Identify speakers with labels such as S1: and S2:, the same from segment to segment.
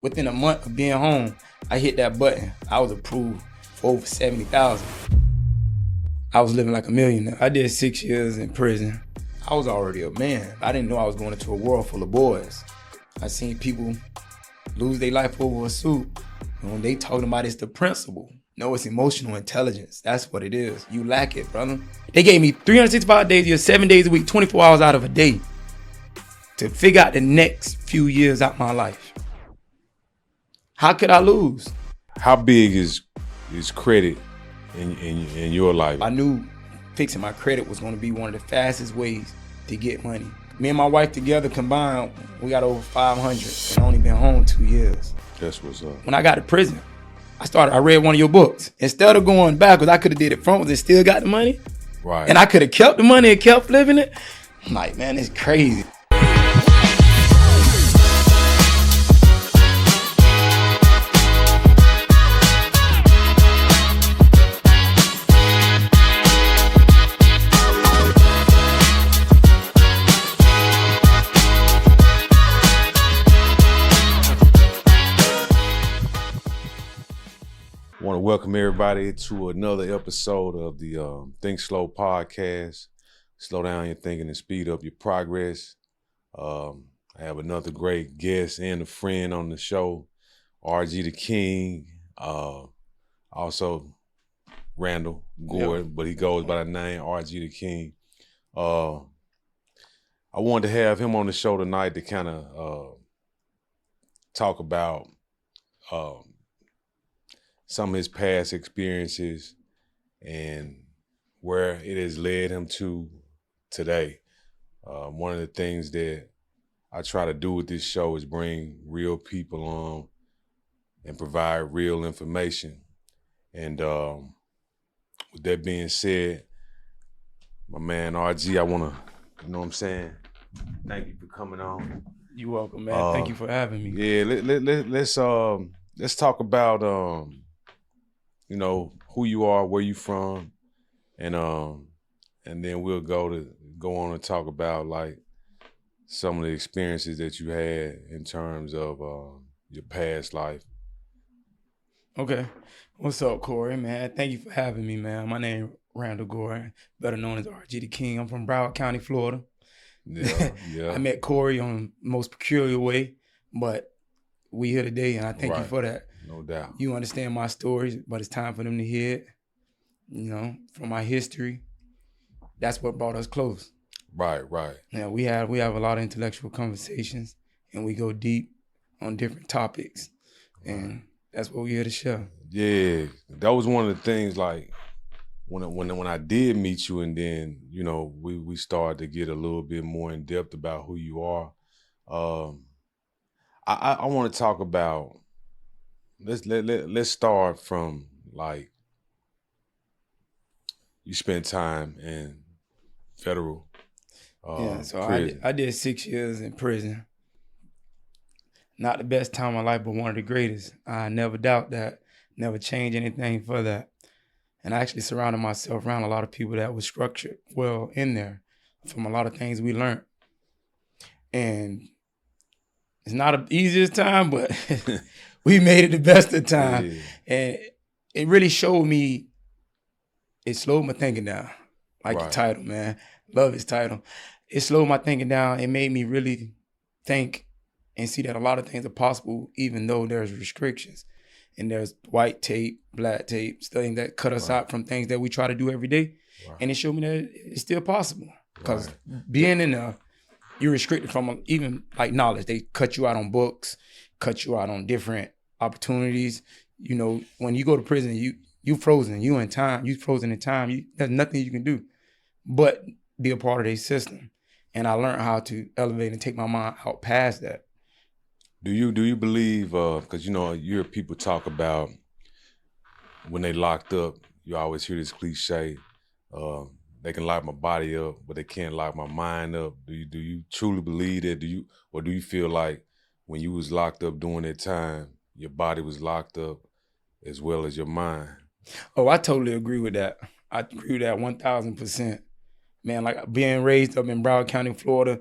S1: Within a month of being home, I hit that button. I was approved for over 70,000. I was living like a millionaire. I did 6 years in prison. I was already a man. I didn't know I was going into a world full of boys. I seen people lose their life over a suit. And when they talking about it's the principle. No, it's emotional intelligence. That's what it is. You lack it, brother. They gave me 365 days a year, 7 days a week, 24 hours out of a day to figure out the next few years out my life. How could I lose?
S2: How big is credit in your life?
S1: I knew fixing my credit was going to be one of the fastest ways to get money. Me and my wife together combined, we got over 500 and only been home 2 years.
S2: That's what's up.
S1: When I got to prison, I read one of your books. Instead of going backwards, I could have did it frontwards and still got the money.
S2: Right.
S1: And I could have kept the money and kept living it. I'm like, man, it's crazy.
S2: I want to welcome everybody to another episode of the Think Slow podcast. Slow down your thinking and speed up your progress. I have another great guest and a friend on the show, RG the King. Also Randal Gordon,
S1: Yep.
S2: but he goes by the name RG the King. I wanted to have him on the show tonight to kind of talk about some of his past experiences and where it has led him to today. One of the things that I try to do with this show is bring real people on and provide real information. And with that being said, my man RG, I want to, you know what I'm saying? Thank you for coming on.
S1: You're welcome, man. Thank you for having me.
S2: Yeah, let's talk about you know, who you are, where you from, and then we'll go on and talk about like some of the experiences that you had in terms of your past life.
S1: Okay. What's up, Corey, man? Thank you for having me, man. My name is Randal Gordon, better known as RG the King. I'm from Broward County, Florida.
S2: Yeah.
S1: I met Corey on the most peculiar way, but we here today, and I thank you for that.
S2: No doubt.
S1: You understand my stories, but it's time for them to hear it. You know, from my history, that's what brought us close.
S2: Right.
S1: Yeah, we have a lot of intellectual conversations, and we go deep on different topics, and that's what we're here to share.
S2: Yeah, that was one of the things. Like when I did meet you, and then you know we started to get a little bit more in depth about who you are. I want to talk about. Let's start from like you spent time in federal
S1: So
S2: prison.
S1: I did 6 years in prison. Not the best time of my life, but one of the greatest. I never doubt that. Never change anything for that. And I actually surrounded myself around a lot of people that was structured well in there from a lot of things we learned. And it's not the easiest time, but we made it the best of time.
S2: Yeah.
S1: And it really showed me, it slowed my thinking down. Like the title, man. Love his title. It slowed my thinking down. It made me really think and see that a lot of things are possible, even though there's restrictions. And there's white tape, black tape, things that cut us out from things that we try to do every day. Right. And it showed me that it's still possible. Because being in there, you're restricted from even like knowledge. They cut you out on books, cut you out on different opportunities. You know, when you go to prison, you frozen. You in time. You frozen in time. There's nothing you can do but be a part of their system. And I learned how to elevate and take my mind out past that.
S2: Do you believe? Because you know, you hear people talk about when they locked up. You always hear this cliche. They can lock my body up, but they can't lock my mind up. Do you truly believe that? Do you feel like when you was locked up during that time, your body was locked up as well as your mind?
S1: Oh, I totally agree with that. I agree with that 1,000%. Man, like being raised up in Broward County, Florida,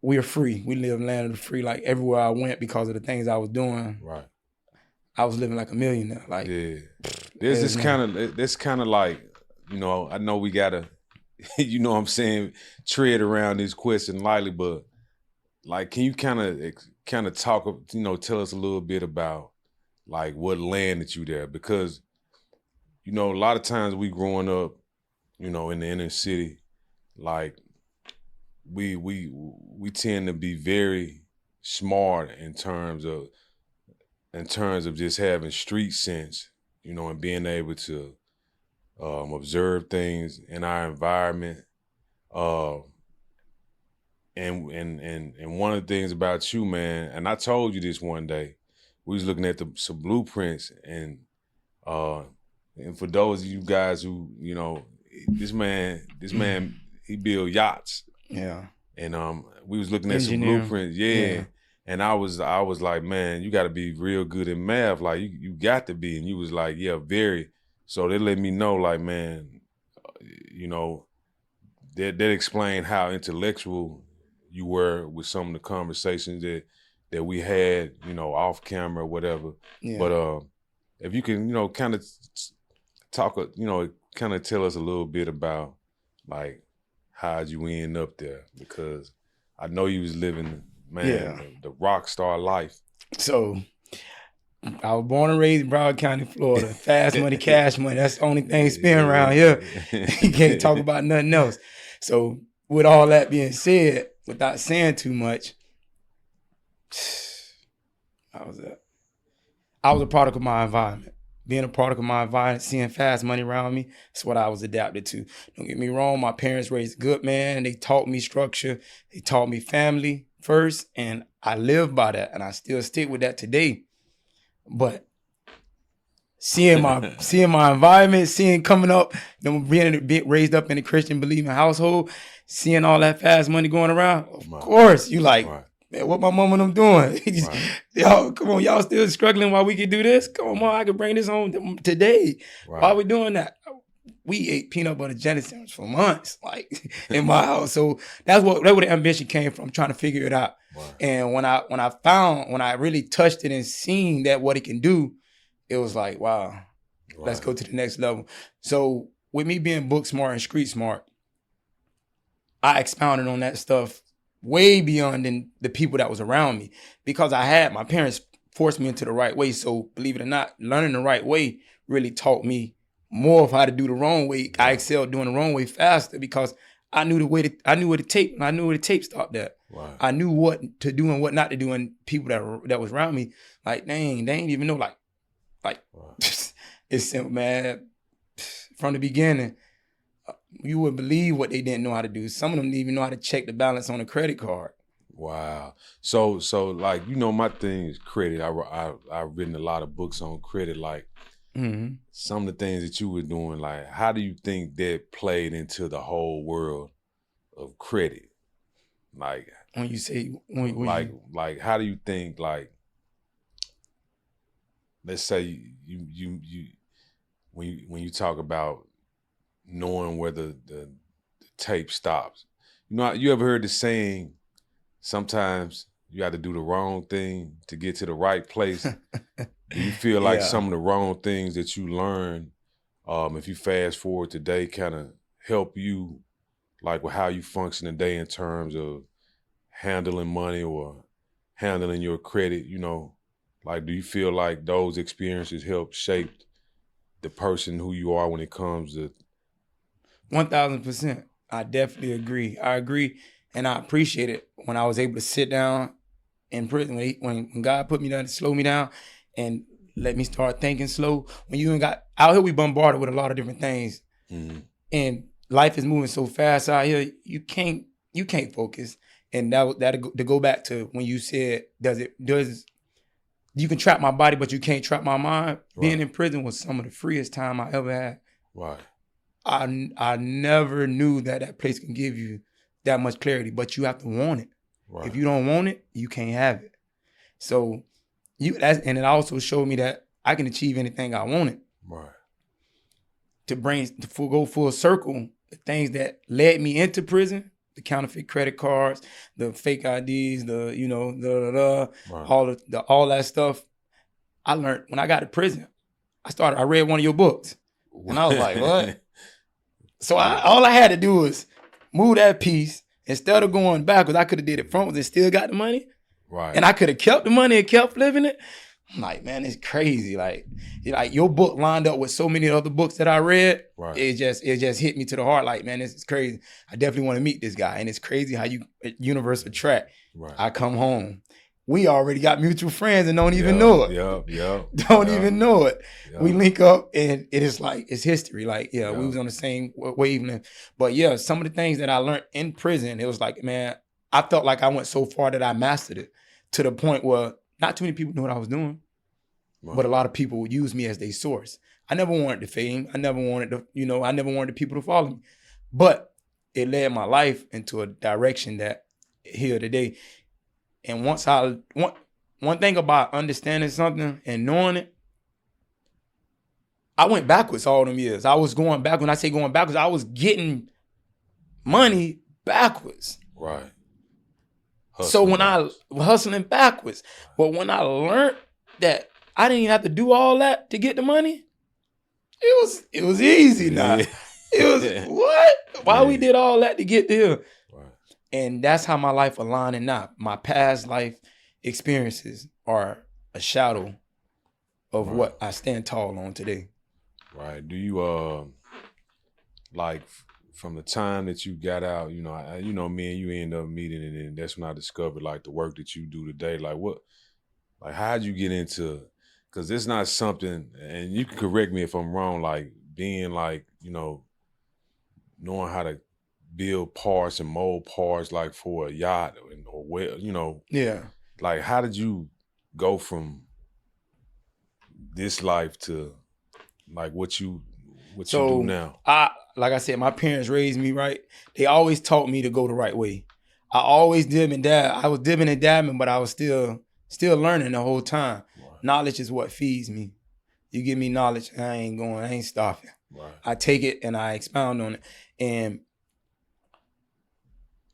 S1: we are free. We live in the land of the free. Like everywhere I went, because of the things I was doing,
S2: right.
S1: I was living like a millionaire. Like,
S2: yeah, there's this kind of like, you know, I know we gotta, you know what I'm saying, tread around this question lightly, but like, can you kind of talk, you know, tell us a little bit about like what landed you there? Because, you know, a lot of times we growing up, you know, in the inner city, like we tend to be very smart in terms of just having street sense, you know, and being able to observe things in our environment. Uh, and one of the things about you, man, and I told you this one day, we was looking at some blueprints, and for those of you guys who, you know, this man, he build yachts.
S1: Yeah.
S2: And we was looking at some blueprints, yeah. And I was like, man, you got to be real good in math, like you got to be. And you was like, yeah, very. So they let me know, like, man, you know, that explained how intellectual you were with some of the conversations that we had, you know, off camera or whatever. Yeah. But if you can, you know, kind of talk, you know, kind of tell us a little bit about like how'd you end up there, because I know you was living, man, the rock star life.
S1: So I was born and raised in Broward County, Florida. Fast money, cash money. That's the only thing spinning around here. You can't talk about nothing else. So with all that being said, without saying too much, I was a product of my environment. Being a product of my environment, seeing fast money around me, that's what I was adapted to. Don't get me wrong, my parents raised a good man. They taught me structure. They taught me family first, and I live by that, and I still stick with that today. But seeing my environment, seeing coming up, being raised up in a Christian believing household, seeing all that fast money going around, of course, you like, man, what my mom and them doing? Y'all, come on, y'all still struggling while we can do this? Come on, mom, I can bring this home today. Why are we doing that? We ate peanut butter jelly sandwich for months, like in my house. So that's where the ambition came from, trying to figure it out. And when I really touched it and seen that what it can do, it was like, wow, let's go to the next level. So with me being book smart and street smart, I expounded on that stuff way beyond than the people that was around me, because my parents forced me into the right way. So believe it or not, learning the right way really taught me more of how to do the wrong way. I excelled doing the wrong way faster because I knew where the tape stopped at. Wow. I knew what to do and what not to do, and people that was around me, like, they ain't even know, like wow. It's simple, man. From the beginning, you would believe what they didn't know how to do. Some of them didn't even know how to check the balance on a credit card.
S2: Wow. So like, you know, my thing is credit. I've written a lot of books on credit, like some of the things that you were doing, like, how do you think that played into the whole world of credit? Like,
S1: when you say,
S2: like, how do you think, like, let's say you when you talk about knowing where the tape stops, you know, you ever heard the saying, sometimes you got to do the wrong thing to get to the right place? Do you feel like some of the wrong things that you learn, if you fast forward today, kind of help you, like, with how you function today in terms of handling money or handling your credit, you know? Like, do you feel like those experiences help shape the person who you are when it comes to...
S1: 1,000%. I definitely agree. I agree, and I appreciate it when I was able to sit down in prison, when God put me down to slow me down and let me start thinking slow. When you got out here, we bombarded with a lot of different things, and life is moving so fast out here. You can't focus. And that to go back to when you said, you can trap my body, but you can't trap my mind. Right. Being in prison was some of the freest time I ever had.
S2: Right.
S1: I never knew that place can give you that much clarity, but you have to want it. Right. If you don't want it, you can't have it. So and it also showed me that I can achieve anything I wanted.
S2: Right.
S1: To go full circle, the things that led me into prison the counterfeit credit cards, the fake IDs,
S2: Right.
S1: all that stuff. I learned when I got to prison. I read one of your books, and I was like, what? So all I had to do was move that piece. Instead of going backwards, I could have did it frontwards and still got the money.
S2: Right.
S1: And I could have kept the money and kept living it. I'm like, man, it's crazy. Like your book lined up with so many other books that I read.
S2: Right.
S1: It just hit me to the heart. Like, man, this is crazy. I definitely want to meet this guy. And it's crazy how universe attract.
S2: Right.
S1: I come home. We already got mutual friends and don't even know it. Don't even know it. We link up and it is like, it's history. Like, we was on the same wavelength. But yeah, some of the things that I learned in prison, it was like, man, I felt like I went so far that I mastered it to the point where not too many people knew what I was doing, but a lot of people would use me as their source. I never wanted the fame. I never wanted the people to follow me. But it led my life into a direction that here today. And one thing about understanding something and knowing it, I went backwards all them years. I was going back. When I say going backwards, I was getting money backwards.
S2: Right.
S1: Hustling backwards. But when I learned that I didn't even have to do all that to get the money, it was easy now.
S2: Yeah.
S1: It was what? Why we did all that to get there?
S2: Right.
S1: And that's how my life aligning now. My past life experiences are a shadow of what I stand tall on today.
S2: Right. Do you like from the time that you got out, me and you end up meeting, and then that's when I discovered like the work that you do today. Like how'd you get into? Because it's not something, and you can correct me if I'm wrong. Like being like knowing how to build parts and mold parts like for a yacht or like how did you go from this life to like what you do now?
S1: Like I said, my parents raised me right. They always taught me to go the right way. I always dib and dab. I was dibbing and dabbing, but I was still learning the whole time.
S2: Right.
S1: Knowledge is what feeds me. You give me knowledge, I ain't stopping.
S2: Right.
S1: I take it and I expound on it. And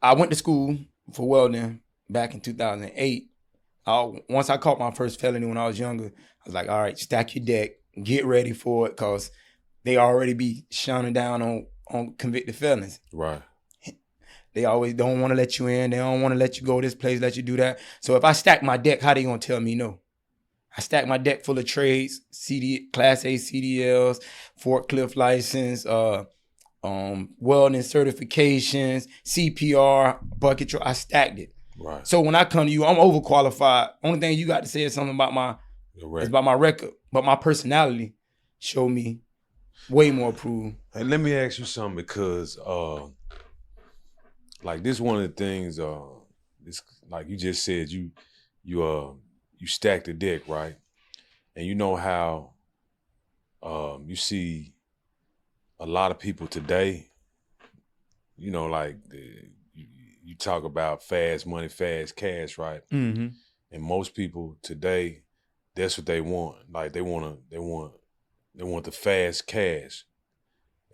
S1: I went to school for welding back in 2008. Once I caught my first felony when I was younger, I was like, all right, stack your deck, get ready for it, because they already be shining down on convicted felons.
S2: Right.
S1: They always don't want to let you in. They don't want to let you go this place, let you do that. So if I stack my deck, how they gonna tell me no? I stack my deck full of trades, Class A CDLs, forklift license, welding certifications, CPR, bucket truck. I stacked it.
S2: Right.
S1: So when I come to you, I'm overqualified. Only thing you got to say is something about my record, but my personality showed me way more proof.
S2: And let me ask you something, because like this one of the things, it's like you just said, you stack the deck, right? And you know how you see a lot of people today, like you talk about fast money, fast cash, right?
S1: Mm-hmm.
S2: And most people today, that's what they want. Like they want the fast cash.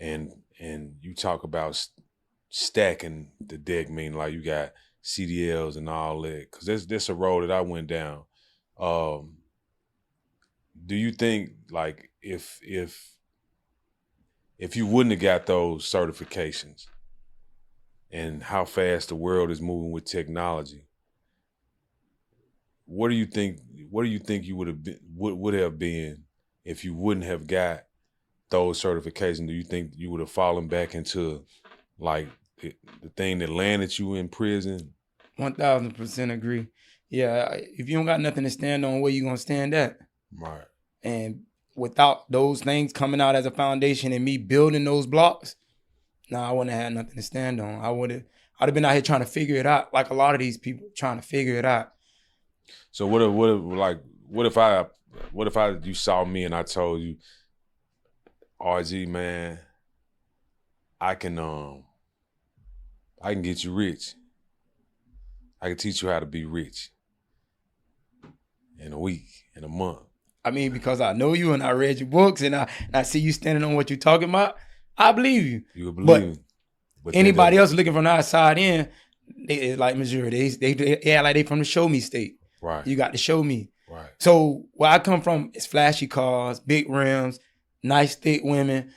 S2: And you talk about stacking the deck, meaning like you got CDLs and all that, because that's a road that I went down. Do you think like if you wouldn't have got those certifications and how fast the world is moving with technology, what do you think you would have been if you wouldn't have got those certifications? Do you think you would have fallen back into like the thing that landed you in prison?
S1: 1000% agree. Yeah, if you don't got nothing to stand on, where you gonna stand at?
S2: Right.
S1: And without those things coming out as a foundation and me building those blocks, I wouldn't have had nothing to stand on. I'd have been out here trying to figure it out, like a lot of these people trying to figure it out.
S2: So what if you saw me and I told you, RG, man, I can get you rich. I can teach you how to be rich in a week, in a month.
S1: I mean, because I know you and I read your books and I see you standing on what you're talking about, I believe you.
S2: You would believe me.
S1: Anybody else looking from the outside in, they like Missouri. They act like they from the show me state.
S2: Right.
S1: You got to show me.
S2: Right.
S1: So where I come from is flashy cars, big rims, nice thick women.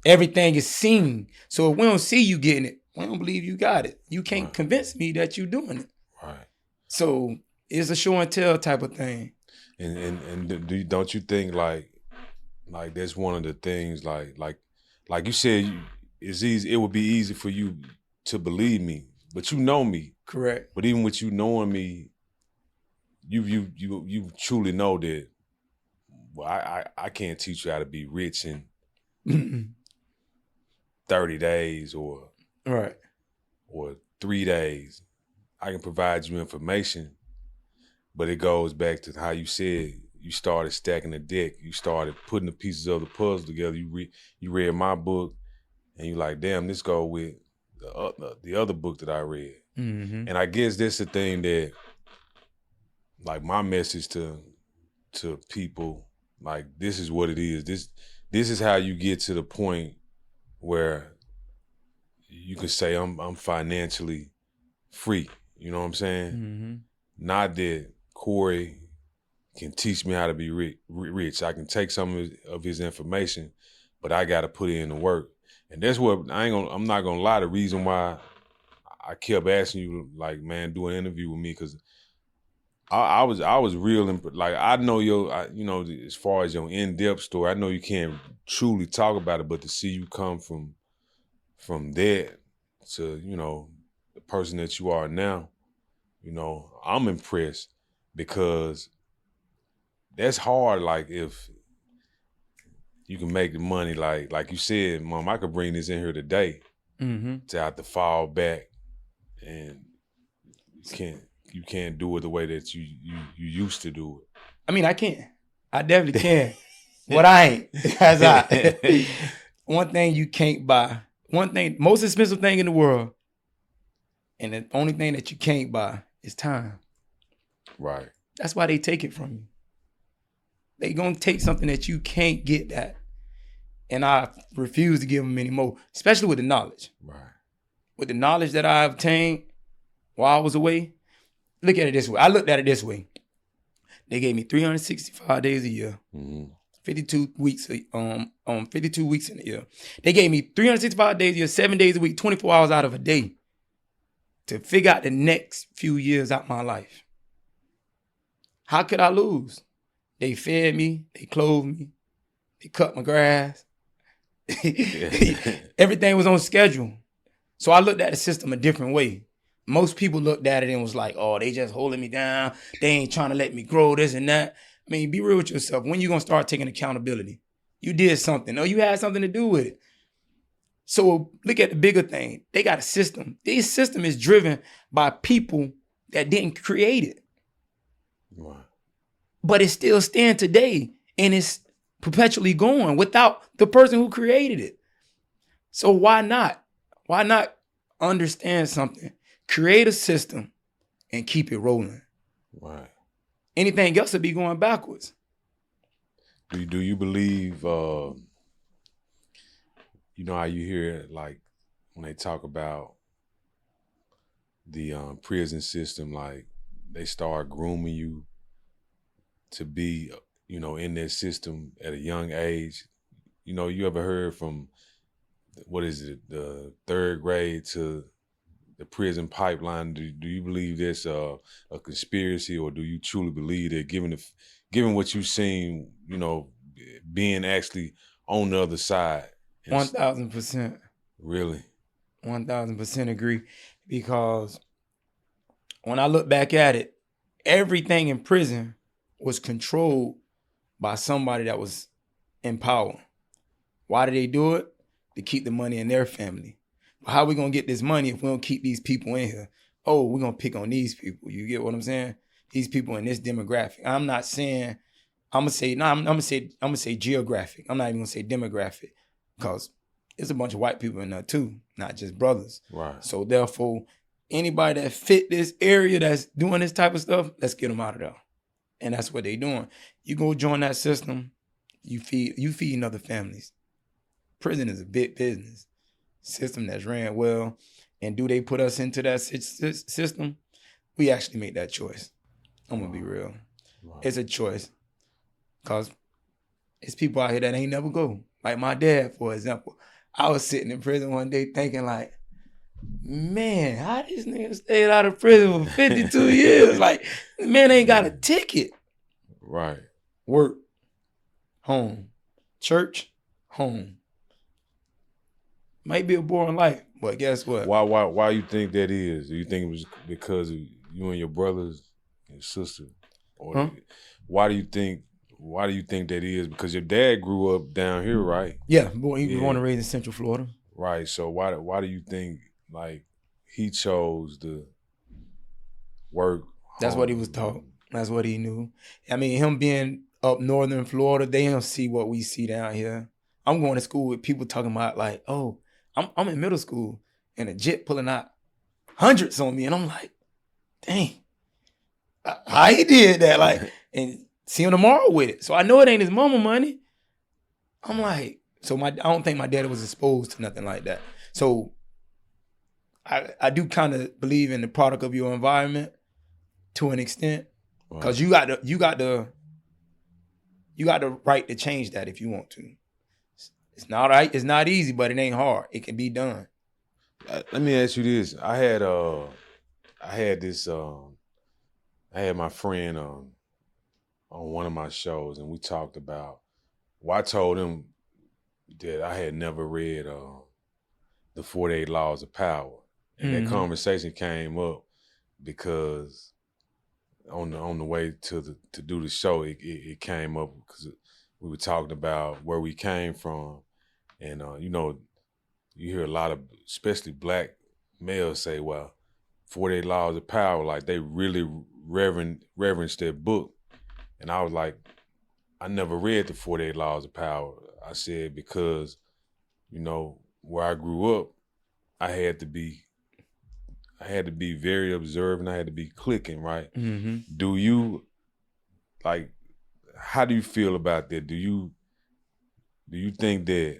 S1: Everything is seen. So if we don't see you getting it, we don't believe you got it. You can't convince me that you're doing it.
S2: Right.
S1: So it's a show and tell type of thing.
S2: And don't you think like that's one of the things like you said, it's easy. It would be easy for you to believe me, but you know me.
S1: Correct.
S2: But even with you knowing me, you truly know that. Well, I can't teach you how to be rich in 30 days or 3 days. I can provide you information, but it goes back to how you said you started stacking the deck. You started putting the pieces of the puzzle together. You read my book, and you like, damn, this go with the other book that I read.
S1: Mm-hmm.
S2: And I guess that's the thing that, like, my message to people, like, this is what it is. This is how you get to the point where you can say I'm financially free. You know what I'm saying?
S1: Mm-hmm.
S2: Not that Corey can teach me how to be rich. I can take some of his information, but I got to put in the work. And that's what I'm not gonna lie. The reason why I kept asking you, like, man, do an interview with me, because I was real, like, I know as far as your in-depth story, I know you can't truly talk about it, but to see you come from that to, the person that you are now, I'm impressed, because that's hard. Like, if you can make the money, like you said, Mom, I could bring this in here today to have to fall back, and you can't do it the way that you used to do it.
S1: I mean, I can. I definitely can. But I ain't. Because one thing you can't buy, most expensive thing in the world, and the only thing that you can't buy is time.
S2: Right.
S1: That's why they take it from you. They gonna take something that you can't get that. And I refuse to give them any more, especially with the knowledge.
S2: Right. With
S1: the knowledge that I obtained while I was away, look at it this way. I looked at it this way. They gave me 365 days a year, 52 weeks 52 weeks in a year. They gave me 365 days a year, 7 days a week, 24 hours out of a day to figure out the next few years out my life. How could I lose? They fed me, they clothed me, they cut my grass. Everything was on schedule. So I looked at the system a different way. Most people looked at it and was like, oh, they just holding me down. They ain't trying to let me grow, this and that. I mean, be real with yourself. When you gonna start taking accountability? You did something, or you had something to do with it. So look at the bigger thing. They got a system. This system is driven by people that didn't create it.
S2: Right.
S1: But it still stands today, and it's perpetually going without the person who created it. So why not? Why not understand something? Create a system and keep it rolling.
S2: Right.
S1: Anything else would be going backwards.
S2: Do you believe, how you hear, like, when they talk about the prison system, like, they start grooming you to be, in their system at a young age? You ever heard from, what is it, the third grade to the prison pipeline? Do you believe there's a conspiracy, or do you truly believe that, given what you've seen, being actually on the other side?
S1: 1,000%.
S2: Really?
S1: 1,000% agree. Because when I look back at it, everything in prison was controlled by somebody that was in power. Why did they do it? To keep the money in their family. But how we gonna get this money if we don't keep these people in here? Oh, we're gonna pick on these people. You get what I'm saying? These people in this demographic. I'm not saying, I'm gonna say geographic. I'm not even gonna say demographic, because there's a bunch of white people in there too, not just brothers.
S2: Right.
S1: So therefore, anybody that fit this area that's doing this type of stuff, let's get them out of there. And that's what they doing. You go join that system, you feeding other families. Prison is a big business. system that's ran well, and do they put us into that system? We actually make that choice. I'm gonna be real. Right. It's a choice, cause it's people out here that ain't never go. Like my dad, for example. I was sitting in prison one day thinking like, man, how this nigga stayed out of prison for 52 years? Like, man ain't got a ticket.
S2: Right.
S1: Work, home, church, home. Might be a boring life, but guess what?
S2: Why you think that is? Do you think it was because of you and your brothers and sister? Or why do you think that is? Because your dad grew up down here, right?
S1: Yeah, he was born and raised in Central Florida.
S2: Right. So why do you think like he chose to work?
S1: That's what he was taught. That's what he knew. I mean, him being up northern Florida, they don't see what we see down here. I'm going to school with people talking about like, oh, I'm in middle school and a jet pulling out hundreds on me, and I'm like, dang, how he did that? Like, and see him tomorrow with it. So I know it ain't his mama money. I'm like, so I don't think my daddy was exposed to nothing like that. So I do kind of believe in the product of your environment to an extent, because you got the right to change that if you want to. It's not right. It's not easy, but it ain't hard. It can be done.
S2: Let me ask you this. I had my friend on one of my shows, and we talked about. Well, I told him that I had never read the 48 Laws of Power, and that conversation came up because on the way to do the show, it came up because we were talking about where we came from. And, you hear a lot of, especially black males say, well, 48 Laws of Power, like they really reverence that book. And I was like, I never read the 48 Laws of Power. I said, because, where I grew up, I had to be very observant. I had to be clicking, right? Mm-hmm. Do you, like, how do you feel about that? Do you think that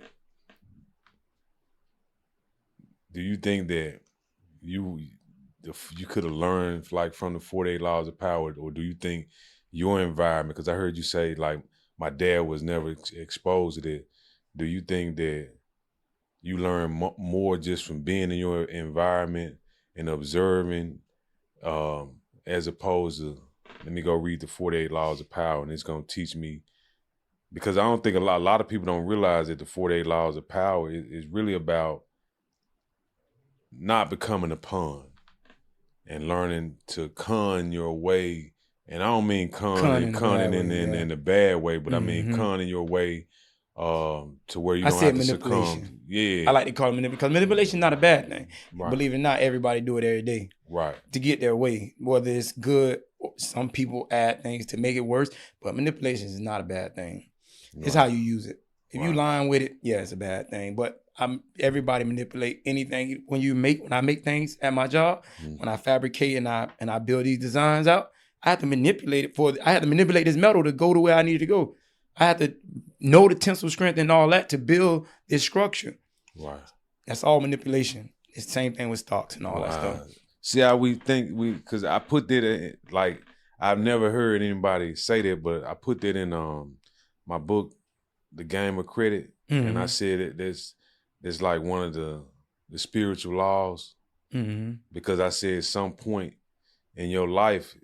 S2: you could have learned like from the 48 Laws of Power, or do you think your environment, because I heard you say like my dad was never exposed to it, do you think that you learn more just from being in your environment and observing as opposed to, let me go read the 48 Laws of Power and it's going to teach me? Because I don't think a lot of people don't realize that the 48 Laws of Power is really about not becoming a pawn and learning to con your way. And I don't mean conning in a bad way, but I mean conning your way to where you don't have to succumb. Yeah.
S1: I like to call it manipulation, because manipulation is not a bad thing. Right. Believe it or not, everybody do it every day.
S2: Right.
S1: To get their way, whether it's good, or some people add things to make it worse, but manipulation is not a bad thing. Right. It's how you use it. If you lying with it, yeah, it's a bad thing. But everybody manipulate anything. When I make things at my job, when I fabricate and I build these designs out, I have to manipulate it I have to manipulate this metal to go to where I need it to go. I have to know the tensile strength and all that to build this structure.
S2: Right.
S1: That's all manipulation. It's the same thing with stocks and all that stuff.
S2: See how we think, because I put that in, like, I've never heard anybody say that, but I put that in my book, The Game of Credit, and I said that that's like one of the spiritual laws, because I said at some point in your life,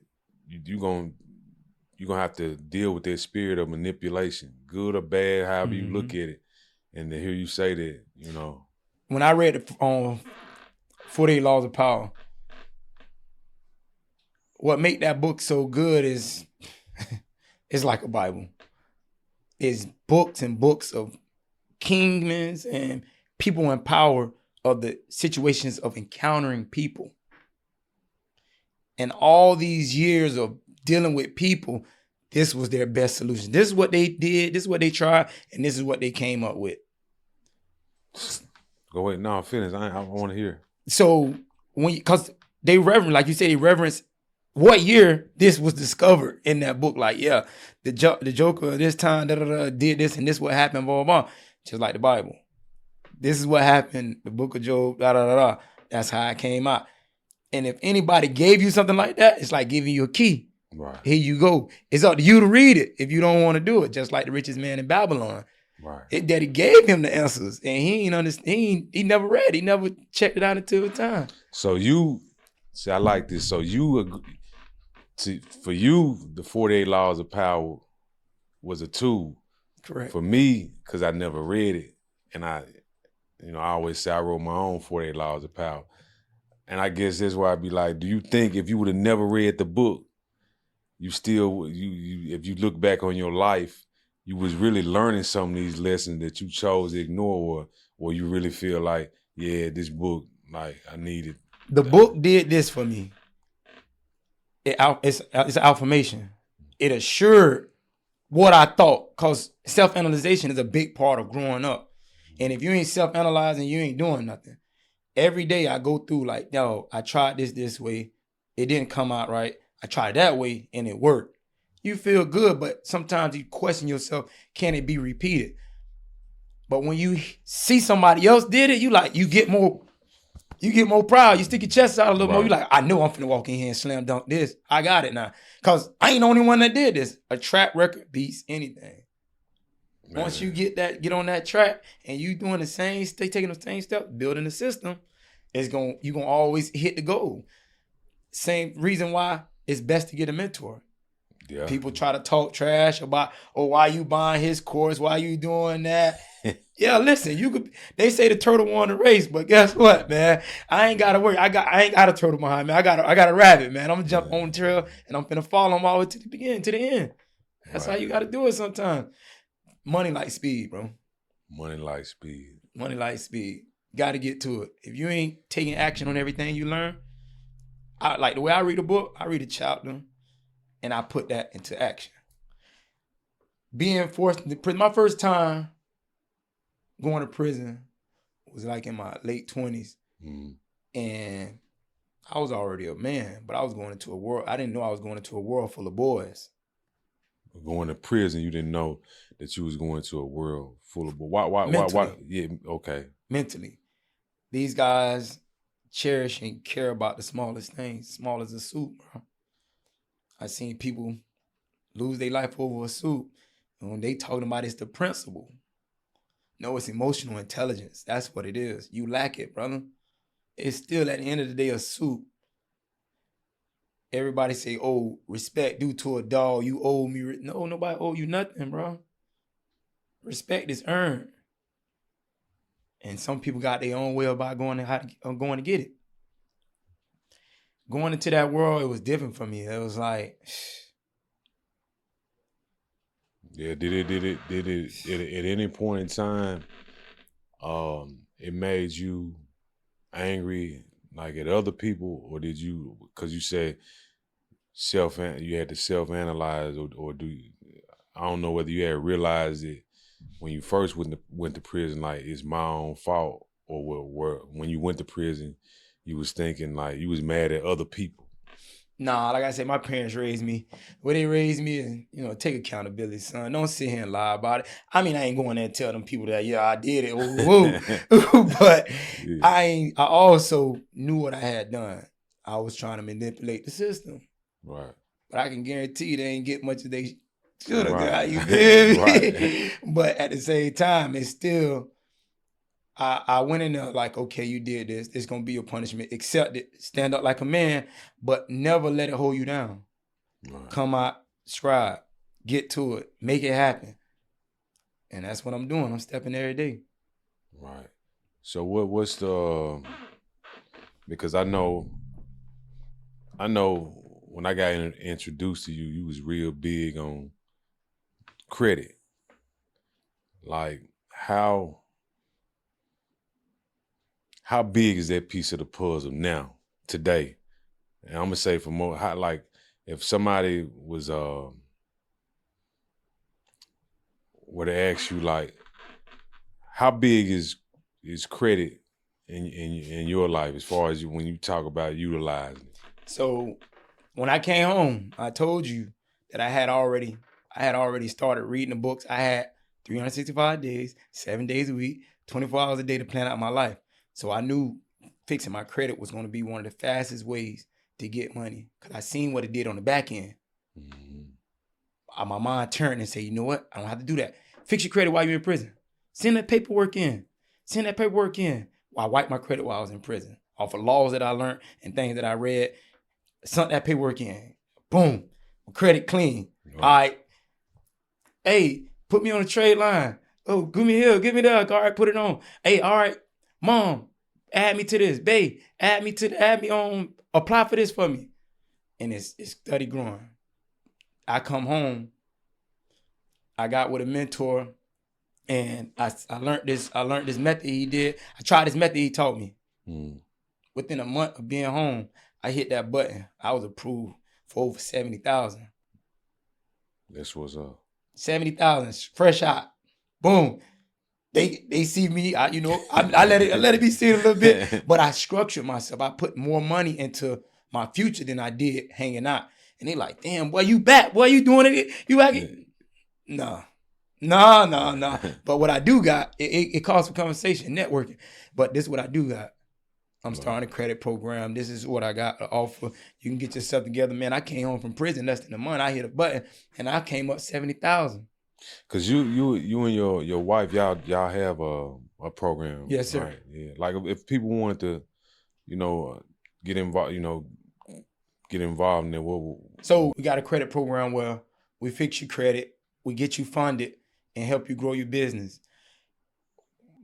S2: you're gonna have to deal with that spirit of manipulation, good or bad, however you look at it. And to hear you say that,
S1: When I read 48 Laws of Power, what made that book so good is it's like a Bible. It's books and books of kingdoms and people in power of the situations of encountering people. And all these years of dealing with people, this was their best solution. This is what they did, this is what they tried, and this is what they came up with.
S2: Go ahead. No, finish. I want to hear.
S1: So, because they reverence, like you said, they reverence what year this was discovered in that book. Like, yeah, the Joker this time did this, and this what happened, blah, blah, blah. Just like the Bible. This is what happened. The book of Job, da da da da. That's how it came out. And if anybody gave you something like that, it's like giving you a key.
S2: Right.
S1: Here you go. It's up to you to read it if you don't want to do it. Just like the richest man in Babylon.
S2: Right.
S1: His daddy gave him the answers, and he ain't understand. He never read. He never checked it out until the time.
S2: So you see, I like this. So you agree, for you, the 48 Laws of Power was a tool.
S1: Correct.
S2: For me, because I never read it, and I always say I wrote my own 48 Laws of Power. And I guess that's why I'd be like, do you think if you would have never read the book, you still, if you look back on your life, you was really learning some of these lessons that you chose to ignore, or you really feel like, yeah, this book, like, I need it.
S1: The book did this for me. It's an affirmation. It assured what I thought, because self-analyzation is a big part of growing up. And if you ain't self-analyzing, you ain't doing nothing. Every day I go through like, yo, I tried this way. It didn't come out right. I tried that way and it worked. You feel good, but sometimes you question yourself, can it be repeated? But when you see somebody else did it, you get more proud. You stick your chest out a little more. You like, I know I'm finna walk in here and slam dunk this. I got it now. Cause I ain't the only one that did this. A track record beats anything. Man. Once you get on that track and you doing the same, taking the same steps, building the system, you're gonna always hit the goal. Same reason why it's best to get a mentor. Yeah. People try to talk trash about, why you buying his course? Why you doing that? Yeah, listen, they say the turtle won the race, but guess what, man? I ain't gotta worry. I ain't got a turtle behind me. I got a rabbit, man. I'm gonna jump on the trail and I'm finna follow him all the way to the beginning, to the end. That's how you gotta do it sometimes. Money like speed, bro.
S2: Money like speed.
S1: Money like speed. Gotta get to it. If you ain't taking action on everything you learn, like the way I read a book, I read a chapter and I put that into action. Being forced into prison, my first time going to prison was like in my late 20s. Mm-hmm. And I was already a man, but I was going into a world. I didn't know I was going into a world full of boys.
S2: Going to prison, you didn't know that you was going to a world full of boys. Why? Yeah, okay.
S1: Mentally. These guys cherish and care about the smallest things, small as a suit, bro. I seen people lose their life over a suit. And when they talking about it's the principle. No, it's emotional intelligence. That's what it is. You lack it, brother. It's still at the end of the day a suit. Everybody say, respect due to a dog. You owe me. No, nobody owe you nothing, bro. Respect is earned. And some people got their own way about going to get it. Going into that world, it was different for me. It was like,
S2: yeah. Did it at any point in time? It made you angry, like at other people, or did you? Because you said you had to self-analyze, or do you, I don't know whether you had realized it when you first went to prison, like it's my own fault, or when you went to prison, you was thinking like you was mad at other people.
S1: Nah, like I said, my parents raised me. Where they raised me is, take accountability, son. Don't sit here and lie about it. I mean, I ain't going there and tell them people that, yeah, I did it. But yeah. I also knew what I had done. I was trying to manipulate the system.
S2: Right.
S1: But I can guarantee you they ain't get much as they should have got. You feel me? Right. But at the same time, it's still, I went in there like, okay, you did this. It's going to be your punishment. Accept it. Stand up like a man, but never let it hold you down. Right. Come out, scribe, get to it, make it happen. And that's what I'm doing. I'm stepping every day.
S2: Right. So what's the, because I know when I got introduced to you, you was real big on credit. Like how big is that piece of the puzzle now, today? And I'm gonna say for more, like if somebody was were to ask you like, how big is credit in your life as far as when you talk about utilizing it?
S1: So when I came home, I told you that I had already started reading the books. I had 365 days, 7 days a week, 24 hours a day to plan out my life. So I knew fixing my credit was going to be one of the fastest ways to get money because I seen what it did on the back end. Mm-hmm. My mind turned and said, you know what? I don't have to do that. Fix your credit while you're in prison. Send that paperwork in. I wiped my credit while I was in prison. Off of laws that I learned and things that I read. Sent that paperwork in. Boom. Credit clean. Right. All right. Hey, put me on the trade line. Oh, give me here. Give me that. All right, put it on. Hey, all right. Mom, add me to this. Babe, add me on. Apply for this for me. And it's steady growing. I come home. I got with a mentor. And I learned this method he did. I tried this method he taught me. Within a month of being home, I hit that button. I was approved for over 70,000.
S2: This was
S1: 70,000, fresh out. Boom. They see me. I let it be seen a little bit, but I structured myself. I put more money into my future than I did hanging out. And they like, damn, boy, you back? Boy, you doing it? You acting? No. But what I do got, it calls for conversation, networking. But this is what I do got. I'm starting a credit program. This is what I got to offer. You can get yourself together, man. I came home from prison less than a month. I hit a button and I came up 70,000.
S2: Cause you and your wife, y'all have a program.
S1: Yes, sir.
S2: Right? Yeah. Like if people wanted to, get involved, in it.
S1: So we got a credit program where we fix your credit, we get you funded, and help you grow your business.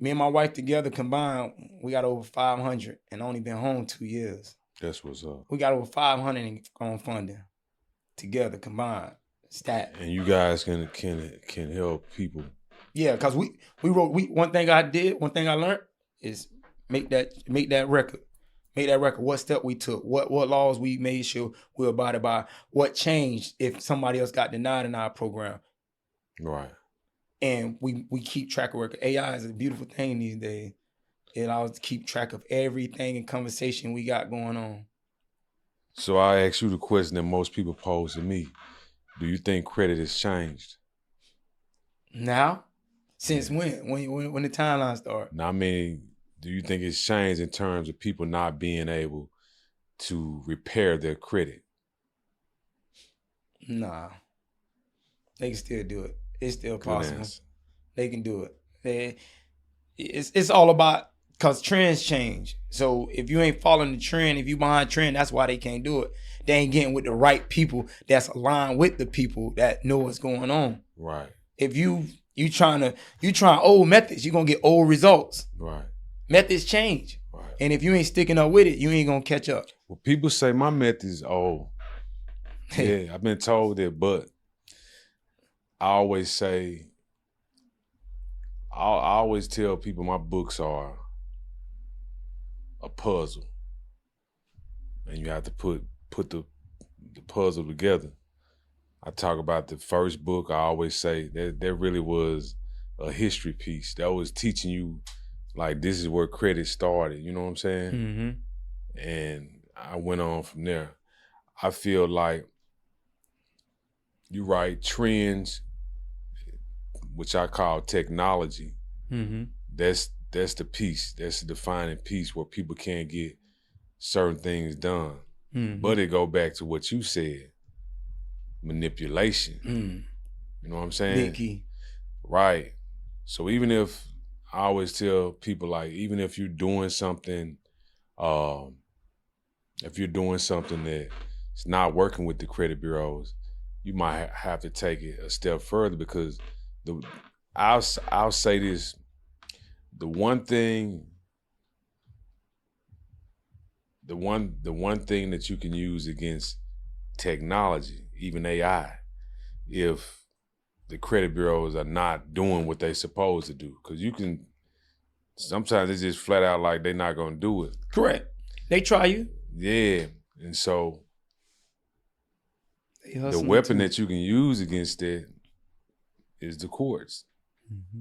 S1: Me and my wife together combined, we got over 500 and only been home 2 years.
S2: That's what's up.
S1: We got over 500 on funding together combined. Stat.
S2: And you guys can help people.
S1: Yeah, because we wrote one thing I learned is make that record. Make that record. What step we took, what laws we made sure we abided by, what changed if somebody else got denied in our program.
S2: Right.
S1: And we keep track of record. AI is a beautiful thing these days. It allows us to keep track of everything and conversation we got going on.
S2: So I ask you the question that most people pose to me. Do you think credit has changed?
S1: Now? Since when? When the timeline started?
S2: Now, I mean, do you think it's changed in terms of people not being able to repair their credit?
S1: Nah. They can still do it. It's still possible. They can do it. It's all about, because trends change. So if you ain't following the trend, if you behind trend, that's why they can't do it. They ain't getting with the right people that's aligned with the people that know what's going on.
S2: Right.
S1: If you trying old methods, you're gonna get old results.
S2: Right.
S1: Methods change.
S2: Right.
S1: And if you ain't sticking up with it, you ain't gonna catch up.
S2: Well, people say my methods old. Yeah, I've been told that, but I always tell people my books are a puzzle, and you have to put the puzzle together. I talk about the first book. I always say that really was a history piece. That was teaching you, like, this is where credit started. You know what I'm saying? Mm-hmm. And I went on from there. I feel like you're right. Trends, which I call technology, mm-hmm. that's the piece. That's the defining piece where people can't get certain things done. Mm-hmm. But it go back to what you said, manipulation. Mm. You know what I'm saying?
S1: Big key.
S2: Right. So even if, I always tell people, like, even if you're doing something, that's not working with the credit bureaus, you might have to take it a step further, because I'll say this, the one thing that you can use against technology, even AI, if the credit bureaus are not doing what they're supposed to do, because sometimes it's just flat out like they're not going to do it.
S1: Correct. They try you.
S2: Yeah. And so the weapon that you can use against that is the courts.
S1: Mm-hmm.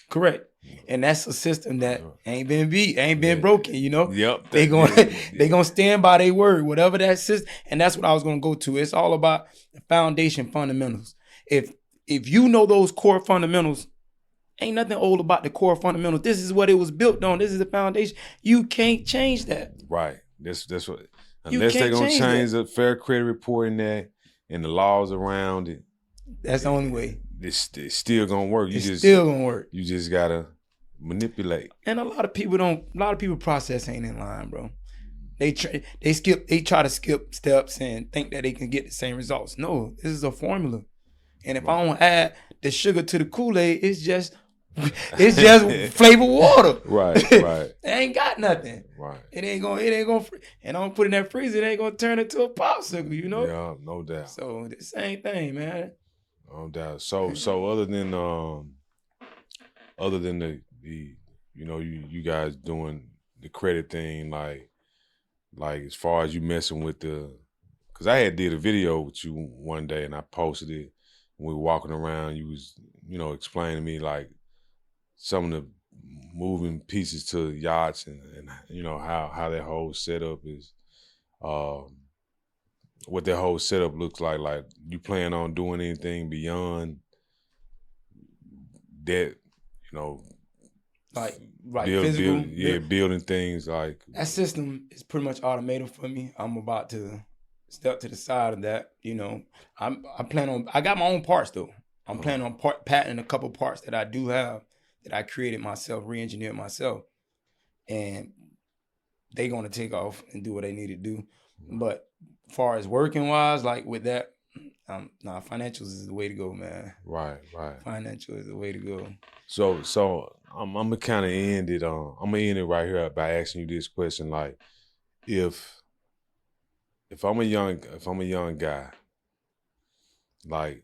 S1: Correct. And that's a system that ain't been beat, ain't been broken, you know?
S2: Yep.
S1: They gonna stand by their word, whatever that system. And that's what I was gonna go to. It's all about the foundation fundamentals. If you know those core fundamentals, Ain't nothing old about the core fundamentals. This is what it was built on. This is the foundation. You can't change that.
S2: Right. That's what. Unless they're gonna change the Fair Credit Reporting Act and the laws around it.
S1: That's the only way.
S2: It's still gonna work.
S1: Still gonna work.
S2: You just gotta manipulate.
S1: And a lot of people process ain't in line, bro. They try to skip steps and think that they can get the same results. No, this is a formula. And if I don't add the sugar to the Kool-Aid, it's just flavored water.
S2: Right.
S1: It ain't got nothing.
S2: Right.
S1: It ain't gonna and I don't put it in that freezer, it ain't gonna turn into a popsicle, you know?
S2: Yeah, no doubt.
S1: So the same thing, man.
S2: No doubt. So other than the you guys doing the credit thing, like as far as you messing with because I had did a video with you one day and I posted it. When we were walking around, you was explaining to me like some of the moving pieces to yachts and how that whole setup is, what that whole setup looks like. Like, you plan on doing anything beyond that,
S1: physical.
S2: Building things like
S1: that system is pretty much automated for me. I'm about to step to the side of that. I got my own parts though. I'm planning on patenting a couple parts that I do have that I created myself, re-engineered myself, and they gonna take off and do what they need to do. But as far as working wise, like with that, financials is the way to go, man.
S2: Right.
S1: Financial is the way to go.
S2: So I'm gonna kind of end it. I'm gonna end it right here by asking you this question: like, if I'm a young guy, like,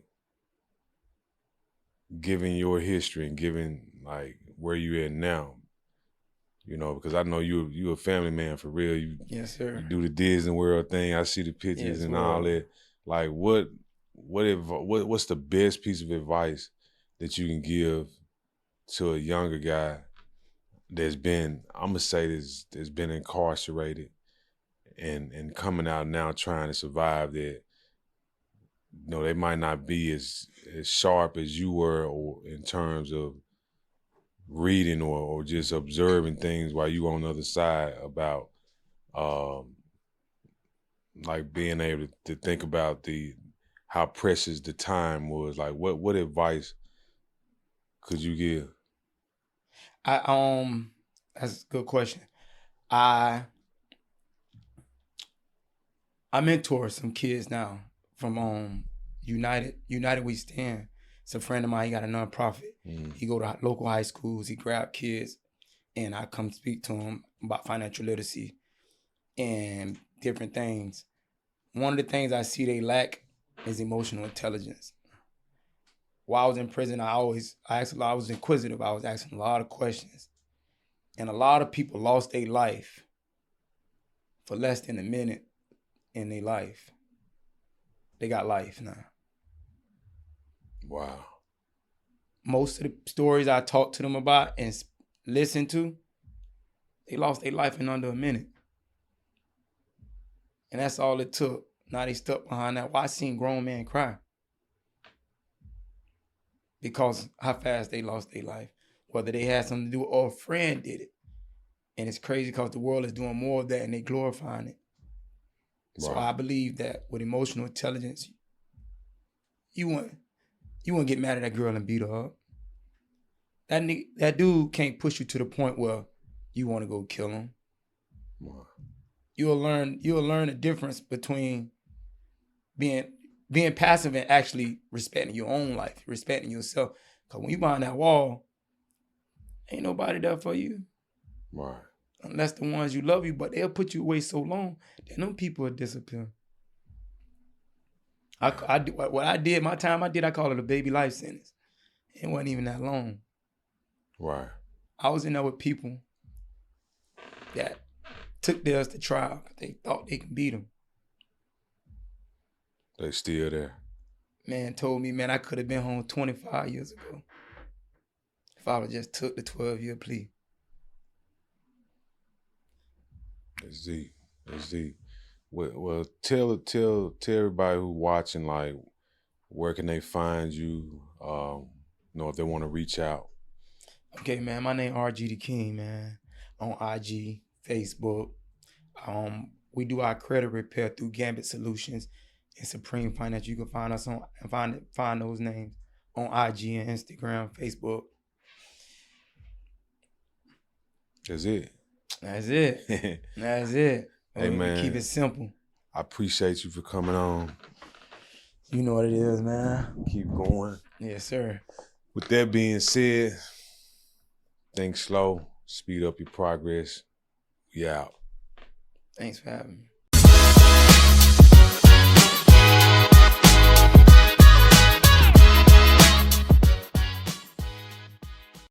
S2: given your history and given like where you at now, because I know you a family man for real.
S1: Yes, sir.
S2: You do the Disney World thing. I see the pictures and all that. Like, what's the best piece of advice that you can give to a younger guy that's been, I'm gonna say this, that's been incarcerated and coming out now trying to survive that? They might not be as sharp as you were, or in terms of reading or just observing things while you on the other side, about like being able to think about how precious the time was. Like, what advice could you give?
S1: That's a good question. I mentor some kids now from United We Stand. It's a friend of mine. He got a nonprofit. He go to local high schools. He grab kids, and I come speak to them about financial literacy and different things. One of the things I see they lack is emotional intelligence. While I was in prison, I was inquisitive. I was asking a lot of questions, and a lot of people lost their life for less than a minute in their life. They got life now.
S2: Wow.
S1: Most of the stories I talked to them about and listened to, they lost their life in under a minute. And that's all it took. Now they stuck behind that. Well, I seen grown men cry because how fast they lost their life, whether they had something to do or a friend did it. And it's crazy because the world is doing more of that and they glorifying it. Right. So I believe that with emotional intelligence, you wouldn't get mad at that girl and beat her up. That dude can't push you to the point where you want to go kill him. Wow. You'll learn the difference between being passive and actually respecting your own life, respecting yourself. Because when you behind that wall, ain't nobody there for you.
S2: Right.
S1: Unless the ones you love you, but they'll put you away so long that them people will disappear. What I did, my time I did, I call it a baby life sentence. It wasn't even that long.
S2: Right.
S1: I was in there with people that took theirs to trial. They thought they could beat them.
S2: They still there.
S1: Man told me, man, I could have been home 25 years ago if I would just took the 12-year plea.
S2: It's deep. Well, tell everybody who's watching, like, where can they find you? If they want to reach out.
S1: Okay, man. My name RG the King, man. On IG, Facebook. We do our credit repair through Gambit Solutions and Supreme Finance. You can find us on and find those names on IG and Instagram, Facebook.
S2: That's it.
S1: That's it. That's it.
S2: Hey, man.
S1: We keep it simple.
S2: I appreciate you for coming on.
S1: You know what it is, man.
S2: Keep going.
S1: Yes, sir.
S2: With that being said, think slow, speed up your progress. We out.
S1: Thanks for having me.